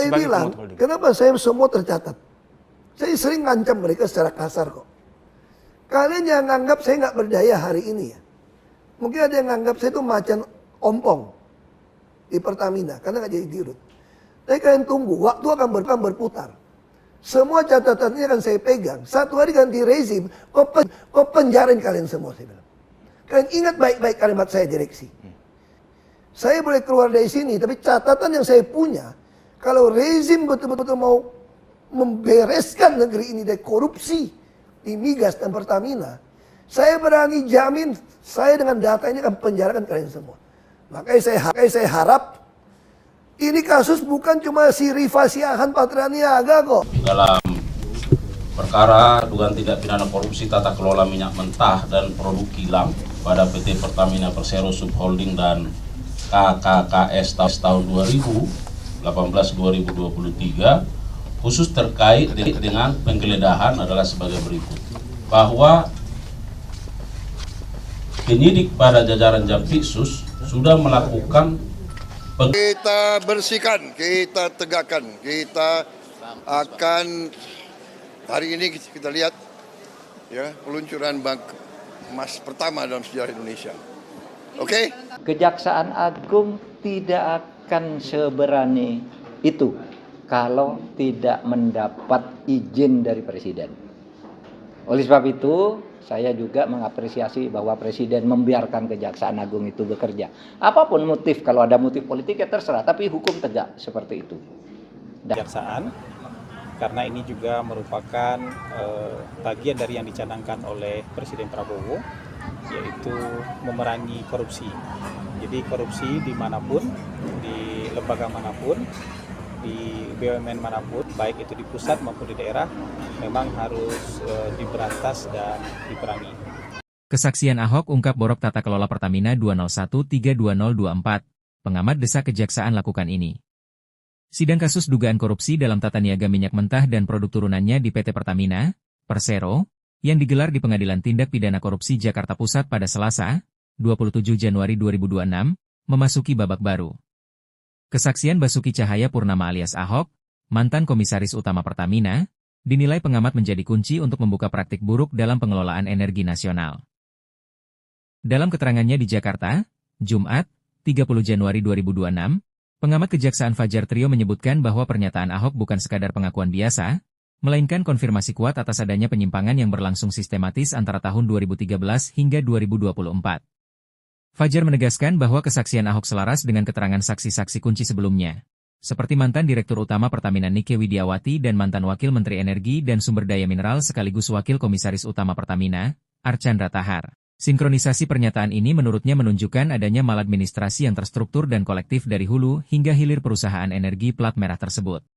Saya bilang, kenapa saya semua tercatat? Saya sering ngancam mereka secara kasar kok. Kalian jangan anggap saya nggak berdaya hari ini ya. Mungkin ada yang nganggap saya itu macan ompong di Pertamina karena nggak jadi dirut. Tapi kalian tunggu, waktu akan berputar. Semua catatannya akan saya pegang. Satu hari ganti rezim, kok penjarain kalian semua, saya bilang. Kalian ingat baik-baik kalimat saya direksi. Saya boleh keluar dari sini, tapi catatan yang saya punya, kalau rezim betul-betul mau membereskan negeri ini dari korupsi di migas dan Pertamina, saya berani jamin, saya dengan data ini akan penjarakan kalian semua. Makanya saya harap, ini kasus bukan cuma si Rifa Siahan Patraniaga kok. Dalam perkara dugaan tindak pidana korupsi tata kelola minyak mentah dan produk kilang pada PT Pertamina Persero Subholding dan KKKS tahun 2018-2023, khusus terkait dengan penggeledahan adalah sebagai berikut. Bahwa penyidik pada jajaran Jampitsus sudah melakukan kita bersihkan, kita tegakkan, kita akan hari ini kita lihat ya peluncuran bank emas pertama dalam sejarah Indonesia. Oke? Kejaksaan Agung tidak akan seberani itu kalau tidak mendapat izin dari Presiden. Oleh sebab itu, saya juga mengapresiasi bahwa Presiden membiarkan Kejaksaan Agung itu bekerja. Apapun motif, kalau ada motif politik ya terserah, tapi hukum tegak seperti itu. Kejaksaan, karena ini juga merupakan bagian dari yang dicanangkan oleh Presiden Prabowo, yaitu memerangi korupsi. Jadi korupsi dimanapun, di lembaga manapun, di BUMN manapun, baik itu di pusat maupun di daerah, memang harus diberantas dan diperangi. Kesaksian Ahok ungkap borok tata kelola Pertamina 201-32024. Pengamat desa Kejaksaan lakukan ini. Sidang kasus dugaan korupsi dalam tata niaga minyak mentah dan produk turunannya di PT Pertamina, Persero, yang digelar di Pengadilan Tindak Pidana Korupsi Jakarta Pusat pada Selasa, 27 Januari 2026, memasuki babak baru. Kesaksian Basuki Cahaya Purnama alias Ahok, mantan Komisaris Utama Pertamina, dinilai pengamat menjadi kunci untuk membuka praktik buruk dalam pengelolaan energi nasional. Dalam keterangannya di Jakarta, Jumat, 30 Januari 2026, pengamat Kejaksaan Fajar Trio menyebutkan bahwa pernyataan Ahok bukan sekadar pengakuan biasa, melainkan konfirmasi kuat atas adanya penyimpangan yang berlangsung sistematis antara tahun 2013 hingga 2024. Fajar menegaskan bahwa kesaksian Ahok selaras dengan keterangan saksi-saksi kunci sebelumnya, seperti mantan Direktur Utama Pertamina Nike Widiawati dan mantan Wakil Menteri Energi dan Sumber Daya Mineral sekaligus Wakil Komisaris Utama Pertamina, Archandra Tahar. Sinkronisasi pernyataan ini menurutnya menunjukkan adanya maladministrasi yang terstruktur dan kolektif dari hulu hingga hilir perusahaan energi plat merah tersebut.